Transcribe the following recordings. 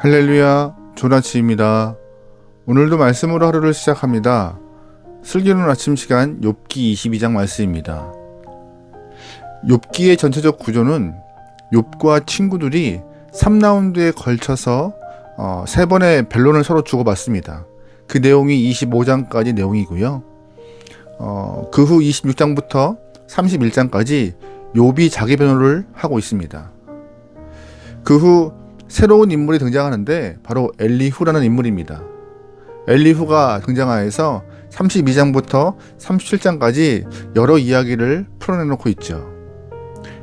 할렐루야, 좋은 아침입니다. 오늘도 말씀으로 하루를 시작합니다. 슬기로운 아침 시간 욥기 22장 말씀입니다. 욥기의 전체적 구조는 욥과 친구들이 3라운드에 걸쳐서 3번의 변론을 서로 주고받습니다. 그 내용이 25장까지 내용이고요. 그 후 26장부터 31장까지 욥이 자기 변호를 하고 있습니다. 그 후 새로운 인물이 등장하는데 바로 엘리후라는 인물입니다. 엘리후가 등장하여서 32장부터 37장까지 여러 이야기를 풀어내놓고 있죠.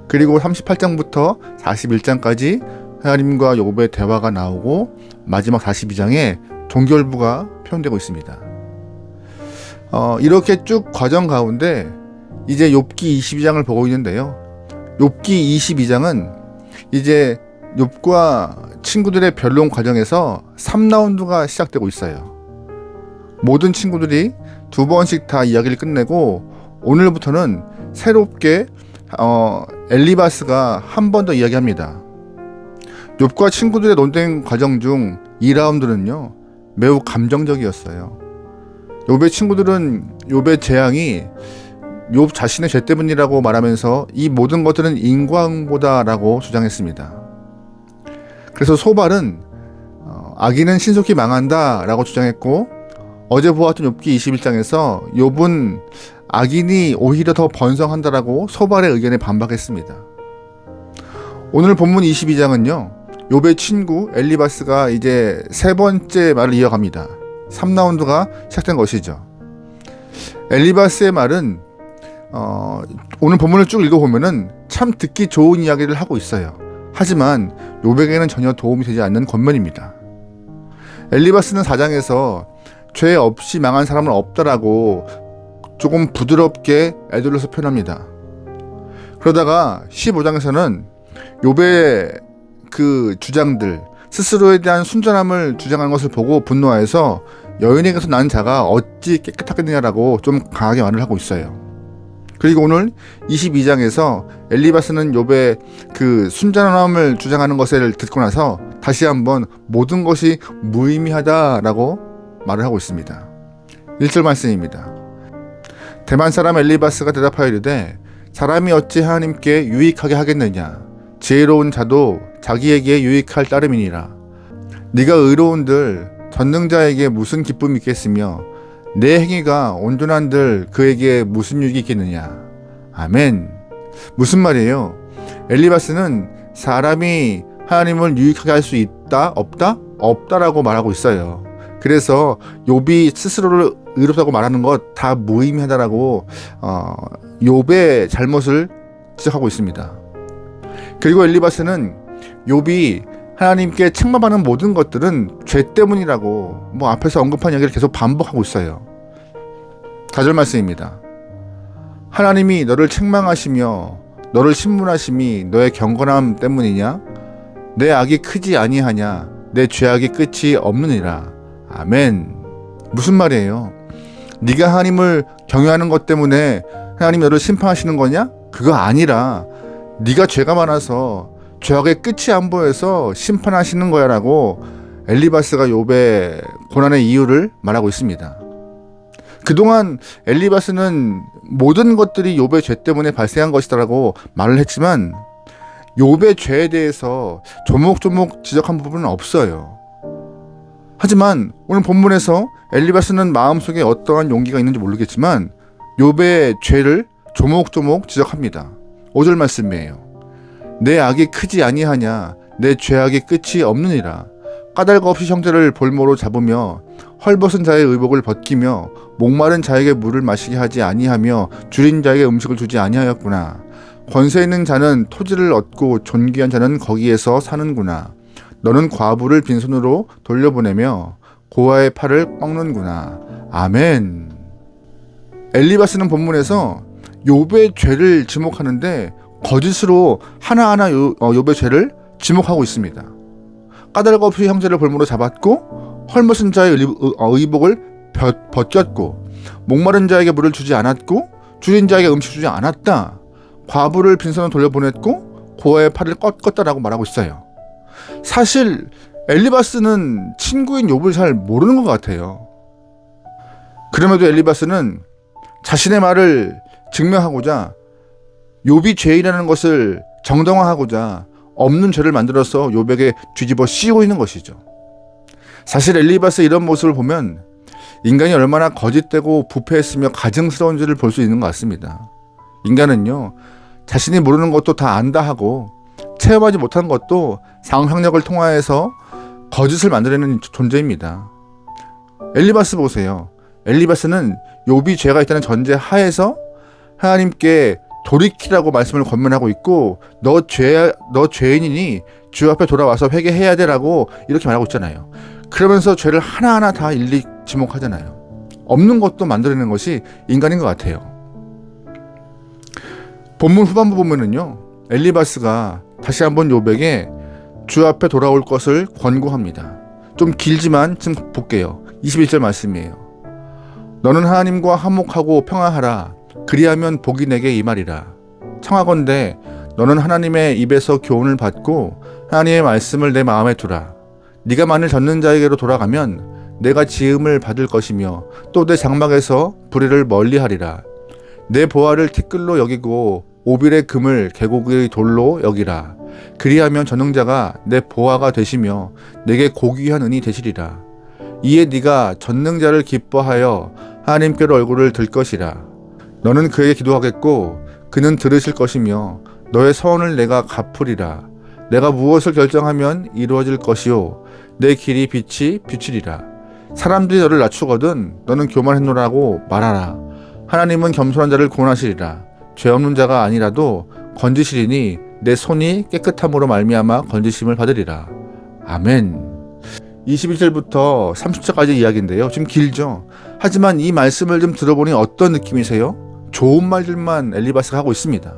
그리고 38장부터 41장까지 하나님과 욥의 대화가 나오고 마지막 42장에 종결부가 표현되고 있습니다. 이렇게 쭉 과정 가운데 이제 욥기 22장을 보고 있는데요. 욥기 22장은 이제 욥과 친구들의 변론 과정에서 3라운드가 시작되고 있어요. 모든 친구들이 2번씩 다 이야기를 끝내고 오늘부터는 새롭게 엘리바스가 한 번 더 이야기합니다. 욥과 친구들의 논쟁 과정 중 2라운드는요 매우 감정적이었어요. 욥의 친구들은 욥의 재앙이 욥 자신의 죄 때문이라고 말하면서 이 모든 것들은 인과응보다라고 주장했습니다. 그래서 소발은 악인은 신속히 망한다 라고 주장했고, 어제 보았던 욥기 21장에서 욥은 악인이 오히려 더 번성한다라고 소발의 의견에 반박했습니다. 오늘 본문 22장은요 욥의 친구 엘리바스가 이제 3번째 말을 이어갑니다. 3라운드가 시작된 것이죠. 엘리바스의 말은 오늘 본문을 쭉 읽어보면은 참 듣기 좋은 이야기를 하고 있어요. 하지만 욥에게는 전혀 도움이 되지 않는 권면입니다. 엘리바스는 4장에서 죄 없이 망한 사람은 없다라고 조금 부드럽게 애들로서 표현합니다. 그러다가 15장에서는 욥의 그 주장들, 스스로에 대한 순전함을 주장하는 것을 보고 분노하여서 여인에게서 난 자가 어찌 깨끗하겠느냐라고 좀 강하게 말을 하고 있어요. 그리고 오늘 22장에서 엘리바스는 욥의 그 순전함을 주장하는 것을 듣고 나서 다시 한번 모든 것이 무의미하다라고 말을 하고 있습니다. 1절 말씀입니다. 대만 사람 엘리바스가 대답하여 이르되 사람이 어찌 하나님께 유익하게 하겠느냐, 지혜로운 자도 자기에게 유익할 따름이니라. 네가 의로운들 전능자에게 무슨 기쁨이 있겠으며 내 행위가 온전한들 그에게 무슨 유익이 있겠느냐. 아멘. 무슨 말이에요? 엘리바스는 사람이 하나님을 유익하게 할 수 있다? 없다? 없다라고 말하고 있어요. 그래서 욥이 스스로를 의롭다고 말하는 것 다 무의미하다라고 욥의 잘못을 지적하고 있습니다. 그리고 엘리바스는 욥이 하나님께 책망하는 모든 것들은 죄 때문이라고 앞에서 언급한 이야기를 계속 반복하고 있어요. 4절 말씀입니다. 하나님이 너를 책망하시며 너를 신문하심이 너의 경건함 때문이냐? 내 악이 크지 아니하냐? 내 죄악이 끝이 없느니라. 아멘. 무슨 말이에요? 네가 하나님을 경외하는 것 때문에 하나님이 너를 심판하시는 거냐? 그거 아니라 네가 죄가 많아서 죄악의 끝이 안 보여서 심판하시는 거야 라고 엘리바스가 욥의 고난의 이유를 말하고 있습니다. 그동안 엘리바스는 모든 것들이 욥의 죄 때문에 발생한 것이다라고 말을 했지만 욥의 죄에 대해서 조목조목 지적한 부분은 없어요. 하지만 오늘 본문에서 엘리바스는 마음속에 어떠한 용기가 있는지 모르겠지만 욥의 죄를 조목조목 지적합니다. 5절 말씀이에요. 내 악이 크지 아니하냐, 내 죄악이 끝이 없느니라. 까닭 없이 형제를 볼모로 잡으며 헐벗은 자의 의복을 벗기며 목마른 자에게 물을 마시게 하지 아니하며 줄인 자에게 음식을 주지 아니하였구나. 권세 있는 자는 토지를 얻고 존귀한 자는 거기에서 사는구나. 너는 과부를 빈손으로 돌려보내며 고아의 팔을 꺾는구나. 아멘. 엘리바스는 본문에서 욥의 죄를 지목하는데 거짓으로 하나하나 욥의 죄를 지목하고 있습니다. 까닭 없이 형제를 볼모로 잡았고 헐벗은 자의 의복을 벗겼고 목마른 자에게 물을 주지 않았고 줄인 자에게 음식 주지 않았다. 과부를 빈손으로 돌려보냈고 고아의 팔을 꺾었다라고 말하고 있어요. 사실 엘리바스는 친구인 욥을 잘 모르는 것 같아요. 그럼에도 엘리바스는 자신의 말을 증명하고자 욥이 죄인이라는 것을 정당화하고자 없는 죄를 만들어서 욥에게 뒤집어 씌우고 있는 것이죠. 사실 엘리바스의 이런 모습을 보면 인간이 얼마나 거짓되고 부패했으며 가증스러운지를 볼 수 있는 것 같습니다. 인간은요, 자신이 모르는 것도 다 안다 하고 체험하지 못한 것도 상상력을 통하여서 거짓을 만들어내는 존재입니다. 엘리바스 보세요. 엘리바스는 욥이 죄가 있다는 전제 하에서 하나님께 돌이키라고 말씀을 권면하고 있고 너 죄인이니 주 앞에 돌아와서 회개해야 되라고 이렇게 말하고 있잖아요. 그러면서 죄를 하나하나 다 일일이 지목하잖아요. 없는 것도 만들어내는 것이 인간인 것 같아요. 본문 후반부 보면은요, 엘리바스가 다시 한번 욥에게 주 앞에 돌아올 것을 권고합니다. 좀 길지만 지금 볼게요. 21절 말씀이에요. 너는 하나님과 화목하고 평화하라. 그리하면 복이 내게 임하리라. 청하건대 너는 하나님의 입에서 교훈을 받고 하나님의 말씀을 내 마음에 두라. 네가 만일 젖는 자에게로 돌아가면 내가 지음을 받을 것이며 또 내 장막에서 불의를 멀리하리라. 내 보화를 티끌로 여기고 오빌의 금을 계곡의 돌로 여기라. 그리하면 전능자가 내 보화가 되시며 내게 고귀한 은이 되시리라. 이에 네가 전능자를 기뻐하여 하나님께로 얼굴을 들 것이라. 너는 그에게 기도하겠고 그는 들으실 것이며 너의 서원을 내가 갚으리라. 내가 무엇을 결정하면 이루어질 것이요 내 길이 빛이 비치리라. 사람들이 너를 낮추거든 너는 교만했노라고 말하라. 하나님은 겸손한 자를 구원하시리라. 죄 없는 자가 아니라도 건지시리니 내 손이 깨끗함으로 말미암아 건지심을 받으리라. 아멘. 21절부터 30절까지 이야기인데요. 좀 길죠. 하지만 이 말씀을 좀 들어보니 어떤 느낌이세요? 좋은 말들만 엘리바스가 하고 있습니다.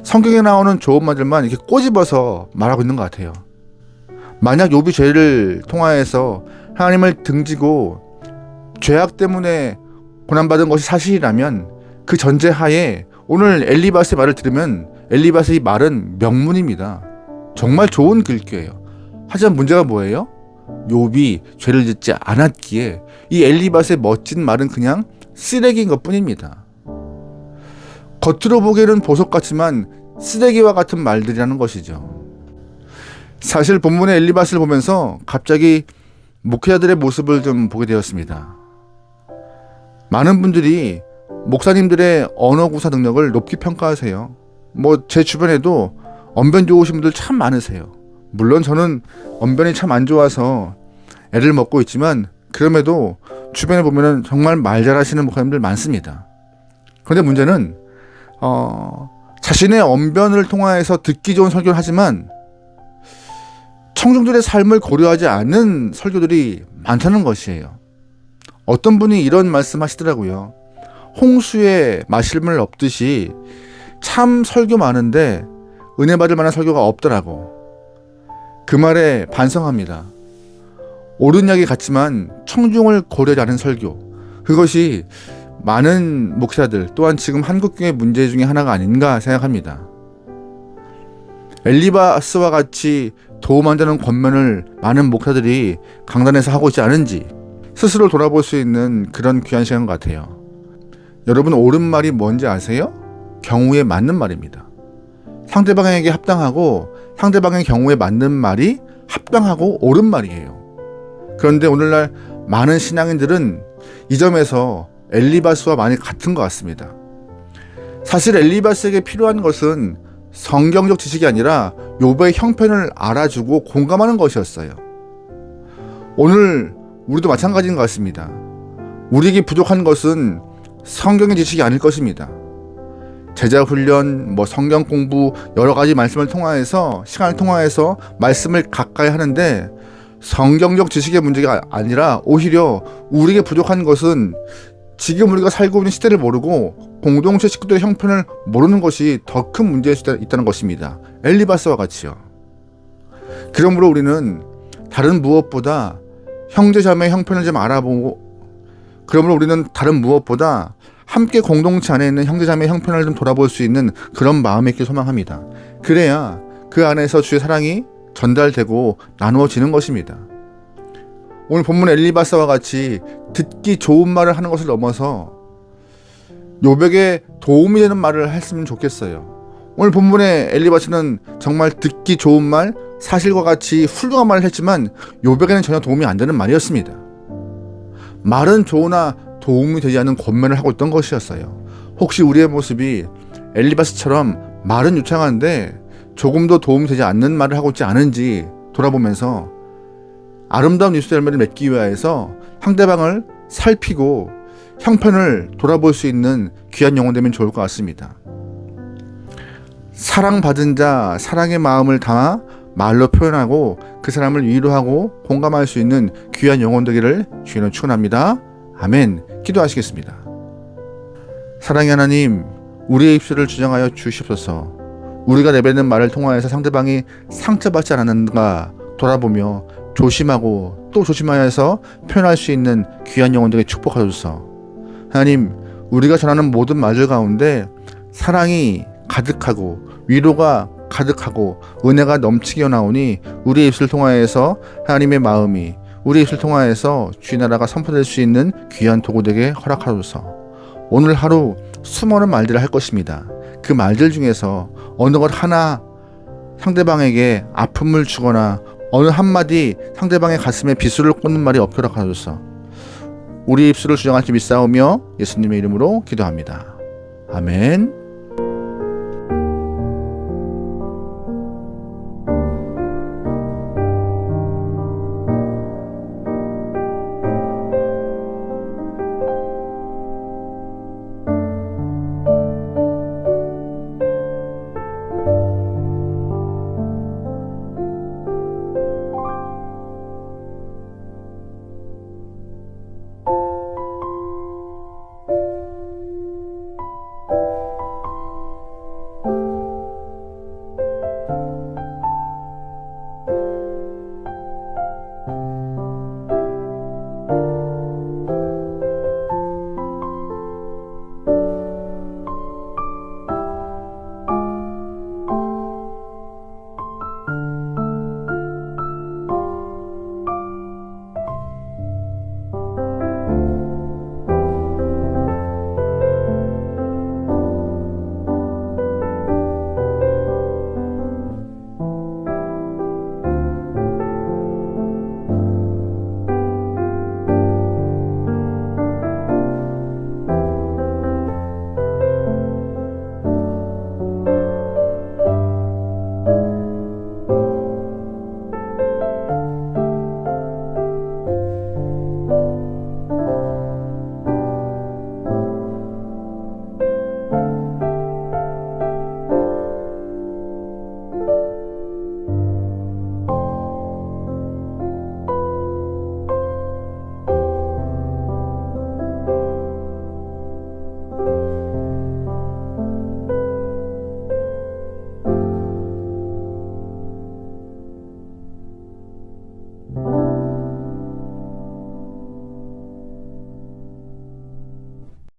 성경에 나오는 좋은 말들만 이렇게 꼬집어서 말하고 있는 것 같아요. 만약 욥이 죄를 통하여서 하나님을 등지고 죄악 때문에 고난받은 것이 사실이라면 그 전제하에 오늘 엘리바스의 말을 들으면 엘리바스의 말은 명문입니다. 정말 좋은 글귀예요. 하지만 문제가 뭐예요? 욥이 죄를 짓지 않았기에 이 엘리바스의 멋진 말은 그냥 쓰레기인 것 뿐입니다. 겉으로 보기에는 보석 같지만 쓰레기와 같은 말들이라는 것이죠. 사실 본문의 엘리바스를 보면서 갑자기 목회자들의 모습을 좀 보게 되었습니다. 많은 분들이 목사님들의 언어 구사 능력을 높이 평가하세요. 제 주변에도 언변 좋으신 분들 참 많으세요. 물론 저는 언변이 참 안 좋아서 애를 먹고 있지만 그럼에도 주변에 보면은 정말 말 잘하시는 목사님들 많습니다. 그런데 문제는 자신의 언변을 통하여서 듣기 좋은 설교를 하지만 청중들의 삶을 고려하지 않는 설교들이 많다는 것이에요. 어떤 분이 이런 말씀 하시더라고요. 홍수에 마실물 없듯이 참 설교 많은데 은혜 받을 만한 설교가 없더라고. 그 말에 반성합니다. 옳은 이야기 같지만 청중을 고려하지 않은 설교, 그것이 많은 목사들 또한 지금 한국교회 문제 중에 하나가 아닌가 생각합니다. 엘리바스와 같이 도움 안 되는 권면을 많은 목사들이 강단에서 하고 있지 않은지 스스로 돌아볼 수 있는 그런 귀한 시간 같아요. 여러분, 옳은 말이 뭔지 아세요? 경우에 맞는 말입니다. 상대방에게 합당하고 상대방의 경우에 맞는 말이 합당하고 옳은 말이에요. 그런데 오늘날 많은 신앙인들은 이 점에서 엘리바스와 많이 같은 것 같습니다. 사실 엘리바스에게 필요한 것은 성경적 지식이 아니라 욥의 형편을 알아주고 공감하는 것이었어요. 오늘 우리도 마찬가지인 것 같습니다. 우리에게 부족한 것은 성경의 지식이 아닐 것입니다. 제자 훈련, 성경 공부 여러 가지 말씀을 통하여서 시간을 통하여서 말씀을 가까이 하는데 성경적 지식의 문제가 아니라 오히려 우리에게 부족한 것은 지금 우리가 살고 있는 시대를 모르고 공동체 식구들의 형편을 모르는 것이 더 큰 문제일 수 있다는 것입니다. 엘리바스와 같이요. 그러므로 우리는 다른 무엇보다 형제자매의 형편을 좀 알아보고, 그러므로 우리는 다른 무엇보다 함께 공동체 안에 있는 형제자매의 형편을 좀 돌아볼 수 있는 그런 마음이 있길 소망합니다. 그래야 그 안에서 주의 사랑이 전달되고 나누어지는 것입니다. 오늘 본문 엘리바스와 같이 듣기 좋은 말을 하는 것을 넘어서 욥에게 도움이 되는 말을 했으면 좋겠어요. 오늘 본문의 엘리바스는 정말 듣기 좋은 말, 사실과 같이 훌륭한 말을 했지만 욥에게는 전혀 도움이 안 되는 말이었습니다. 말은 좋으나 도움이 되지 않는 권면을 하고 있던 것이었어요. 혹시 우리의 모습이 엘리바스처럼 말은 유창한데 조금도 도움이 되지 않는 말을 하고 있지 않은지 돌아보면서 아름다운 뉴스 열매를 맺기 위하여서 상대방을 살피고 형편을 돌아볼 수 있는 귀한 영혼 되면 좋을 것 같습니다. 사랑받은 자, 사랑의 마음을 담아 말로 표현하고 그 사람을 위로하고 공감할 수 있는 귀한 영혼 되기를 주님은 축원합니다. 아멘. 기도하시겠습니다. 사랑의 하나님, 우리의 입술을 주장하여 주시옵소서. 우리가 내뱉는 말을 통하여서 상대방이 상처받지 않았는가 돌아보며 조심하고 또 조심하여서 표현할 수 있는 귀한 영혼들에게 축복하소서. 하나님, 우리가 전하는 모든 말들 가운데 사랑이 가득하고 위로가 가득하고 은혜가 넘치게 나오니 우리의 입술을 통하여서 하나님의 마음이 우리의 입술을 통하여서 주의 나라가 선포될 수 있는 귀한 도구되게 허락하소서. 오늘 하루 수많은 말들을 할 것입니다. 그 말들 중에서 어느 것 하나 상대방에게 아픔을 주거나 어느 한마디 상대방의 가슴에 비수를 꽂는 말이 없게 하소서. 우리 입술을 주장할 줄 믿사오며 예수님의 이름으로 기도합니다. 아멘.